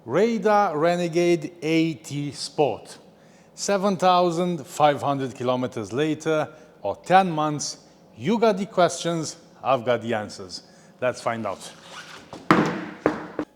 Radar Renegade A Sport. 7,500 kilometers later, or 10 months, you got the questions, I've got the answers. Let's find out.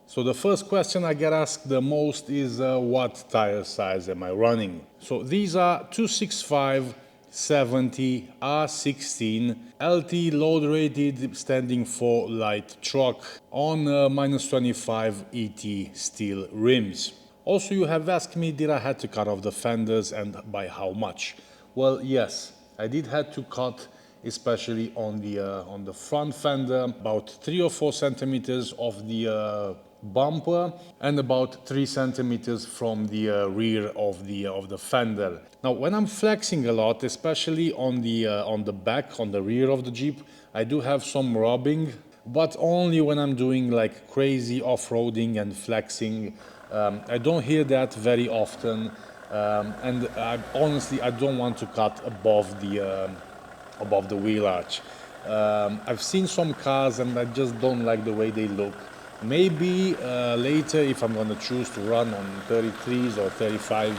So the first question I get asked the most is what tire size am I running? So these are 265 70 R16 LT load rated, standing for light truck, on -25 ET steel rims. Also, you have asked me, did I had to cut off the fenders and by how much? Well, yes, I did had to cut, especially on the front fender, about 3 or 4 centimeters of the bumper and about 3 centimeters from the rear of the fender. Now, when I'm flexing a lot, especially on the back, on the rear of the Jeep, I do have some rubbing, but only when I'm doing like crazy off-roading and flexing. I don't hear that very often, and honestly, I don't want to cut above the wheel arch. I've seen some cars and I just don't like the way they look. Maybe later, if I'm going to choose to run on 33s or 35s,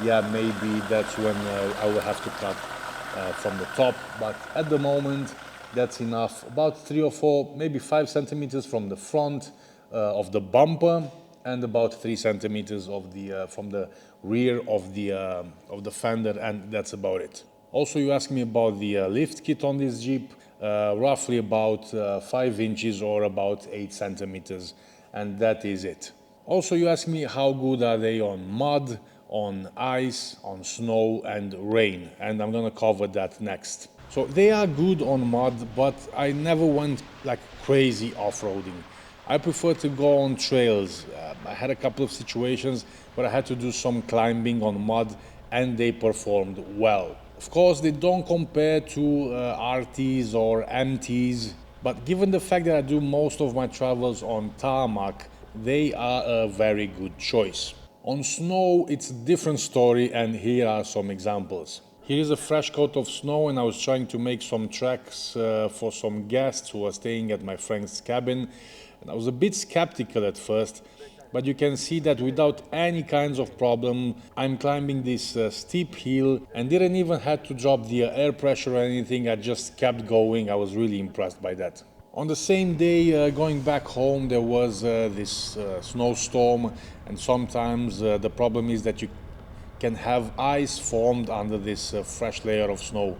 yeah, maybe that's when I will have to cut from the top. But at the moment, that's enough. About 3 or 4, maybe 5 centimeters from the front of the bumper, and about 3 centimeters of from the rear of the fender, and that's about it. Also, you asked me about the lift kit on this Jeep. Roughly about 5 inches or about 8 centimeters, and that is it. Also, you asked me how good are they on mud, on ice, on snow and rain, and I'm gonna cover that next. So they are good on mud, but I never went like crazy off-roading. I prefer to go on trails. I had a couple of situations where I had to do some climbing on mud, and they performed well. Of course, they don't compare to RTs or MTs, but given the fact that I do most of my travels on tarmac, they are a very good choice. On snow, it's a different story, and here are some examples. Here is a fresh coat of snow, and I was trying to make some tracks for some guests who are staying at my friend's cabin, and I was a bit skeptical at first, but you can see that without any kinds of problem, I'm climbing this steep hill and didn't even have to drop the air pressure or anything. I just kept going. I was really impressed by that. On the same day, going back home, there was this snowstorm, and sometimes the problem is that you can have ice formed under this fresh layer of snow.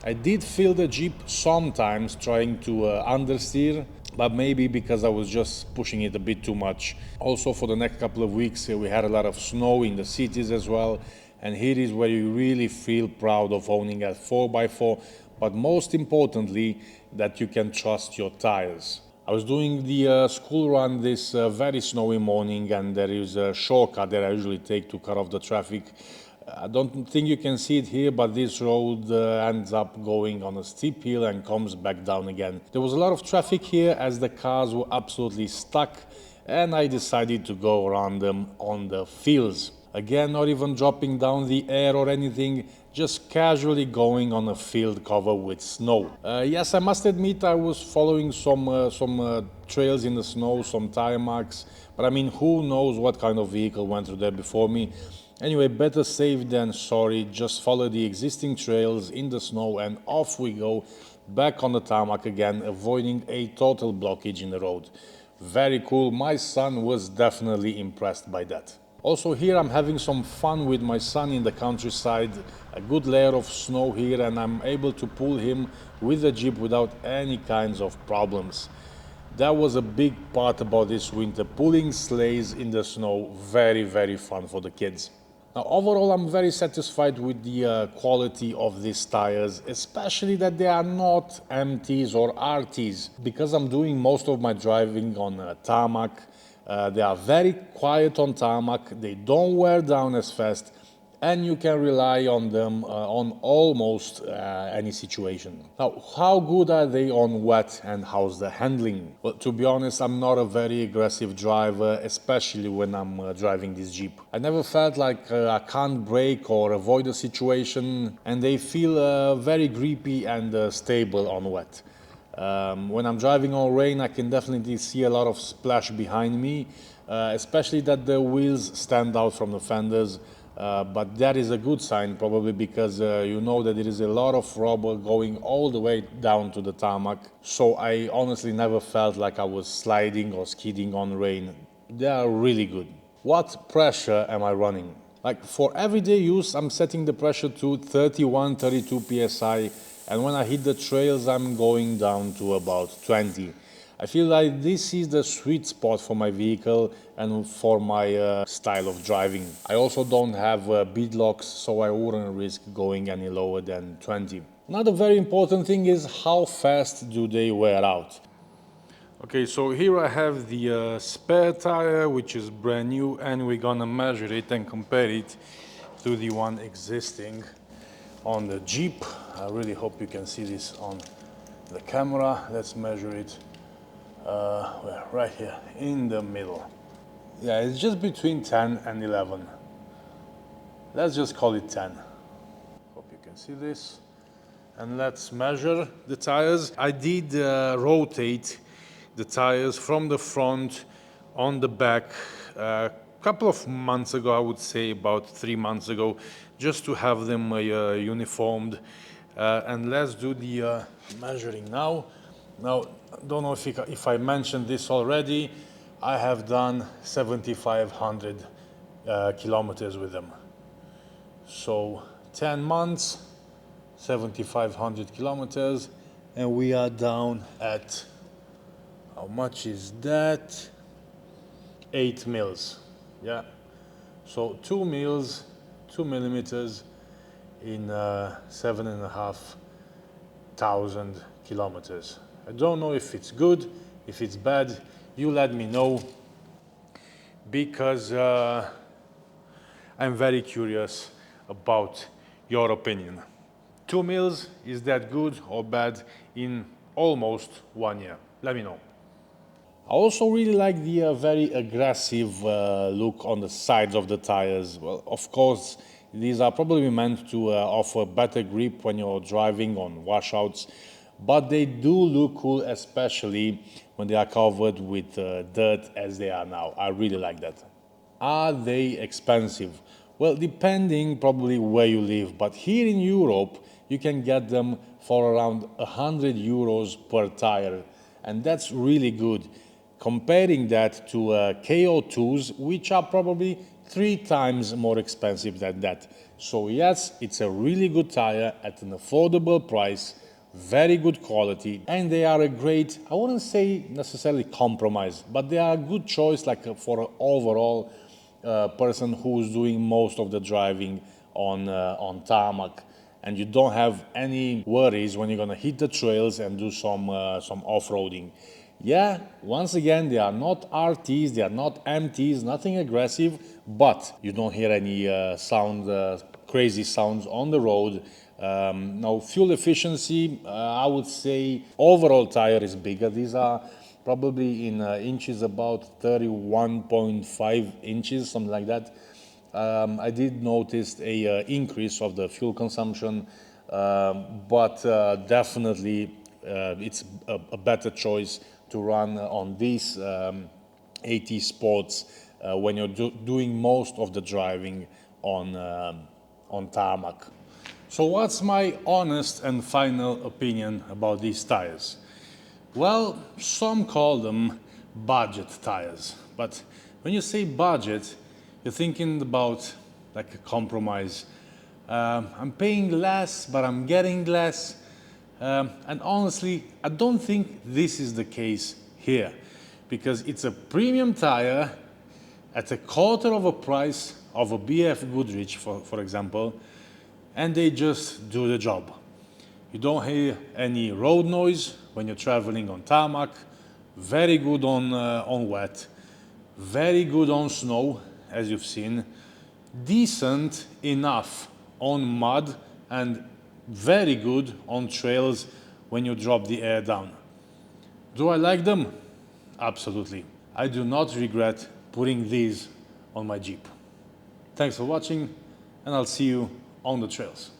I did feel the Jeep sometimes trying to understeer, but maybe because I was just pushing it a bit too much. Also, for the next couple of weeks, we had a lot of snow in the cities as well, and here is where you really feel proud of owning a 4x4, but most importantly, that you can trust your tires. I was doing the school run this very snowy morning, and there is a shortcut that I usually take to cut off the traffic. I don't think you can see it here, but this road ends up going on a steep hill and comes back down again. There was a lot of traffic here as the cars were absolutely stuck, and I decided to go around them on the fields. Again, not even dropping down the air or anything, just casually going on a field covered with snow. Yes, I must admit I was following some trails in the snow, some tire marks, but I mean, who knows what kind of vehicle went through there before me. Anyway, better safe than sorry. Just follow the existing trails in the snow and off we go, back on the tarmac again, avoiding a total blockage in the road. Very cool. My son was definitely impressed by that. Also here I'm having some fun with my son in the countryside. A good layer of snow here, and I'm able to pull him with the Jeep without any kinds of problems. That was a big part about this winter, pulling sleighs in the snow. Very, very fun for the kids. Now, overall, I'm very satisfied with the quality of these tires, especially that they are not MTs or RTs. Because I'm doing most of my driving on tarmac, they are very quiet on tarmac, they don't wear down as fast, and you can rely on them on almost any situation. Now, how good are they on wet, and how's the handling? Well, to be honest, I'm not a very aggressive driver, especially when I'm driving this Jeep. I never felt like I can't brake or avoid a situation, and they feel very grippy and stable on wet. When I'm driving on rain, I can definitely see a lot of splash behind me. especially that the wheels stand out from the fenders. But that is a good sign, probably because you know that there is a lot of rubber going all the way down to the tarmac. So I honestly never felt like I was sliding or skidding on rain. They are really good. What pressure am I running? Like for everyday use, I'm setting the pressure to 31, 32 psi. And when I hit the trails, I'm going down to about 20. I feel like this is the sweet spot for my vehicle and for my style of driving. I also don't have bead locks, so I wouldn't risk going any lower than 20. Another very important thing is how fast do they wear out. Okay, so here I have the spare tire, which is brand new, and we're gonna measure it and compare it to the one existing on the Jeep. I really hope you can see this on the camera. Let's measure it. Right here in the middle. Yeah, it's just between 10 and 11. Let's just call it 10. Hope you can see this. And let's measure the tires. I did rotate the tires from the front on the back a couple of months ago, I would say about 3 months ago, just to have them uniformed. And let's do the measuring now. Now, I don't know if I mentioned this already, I have done 7,500 kilometers with them. So 10 months, 7,500 kilometers, and we are down at, how much is that? 8 mils, yeah. So 2 mils, 2 millimeters in 7,500 kilometers. I don't know if it's good, if it's bad, you let me know, because I'm very curious about your opinion. 2 mils, is that good or bad in almost 1 year? Let me know. I also really like the very aggressive look on the sides of the tires. Well, of course, these are probably meant to offer better grip when you're driving on washouts, but they do look cool, especially when they are covered with dirt as they are now. I really like that. Are they expensive? Well, depending probably where you live, but here in Europe, you can get them for around 100 euros per tire, and that's really good. Comparing that to KO2s, which are probably 3 times more expensive than that. So yes, it's a really good tire at an affordable price, very good quality, and they are a great, I wouldn't say necessarily compromise, but they are a good choice like for an overall person who's doing most of the driving on tarmac, and you don't have any worries when you're gonna hit the trails and do some off-roading. Yeah, once again, they are not RTs, they are not MTs, nothing aggressive, but you don't hear any crazy sounds on the road. Now, fuel efficiency, I would say overall tire is bigger. These are probably in inches about 31.5 inches, something like that. I did notice a increase of the fuel consumption, but definitely it's a better choice to run on these AT Sports when you're doing most of the driving on tarmac. So what's my honest and final opinion about these tires? Well, some call them budget tires, but when you say budget, you're thinking about like a compromise. I'm paying less, but I'm getting less. And honestly, I don't think this is the case here, because it's a premium tire at a quarter of a price of a BF Goodrich, for example, and they just do the job. You don't hear any road noise when you're traveling on tarmac, very good on wet, very good on snow, as you've seen, decent enough on mud, and very good on trails when you drop the air down. Do I like them? Absolutely. I do not regret putting these on my Jeep. Thanks for watching, and I'll see you on the trails.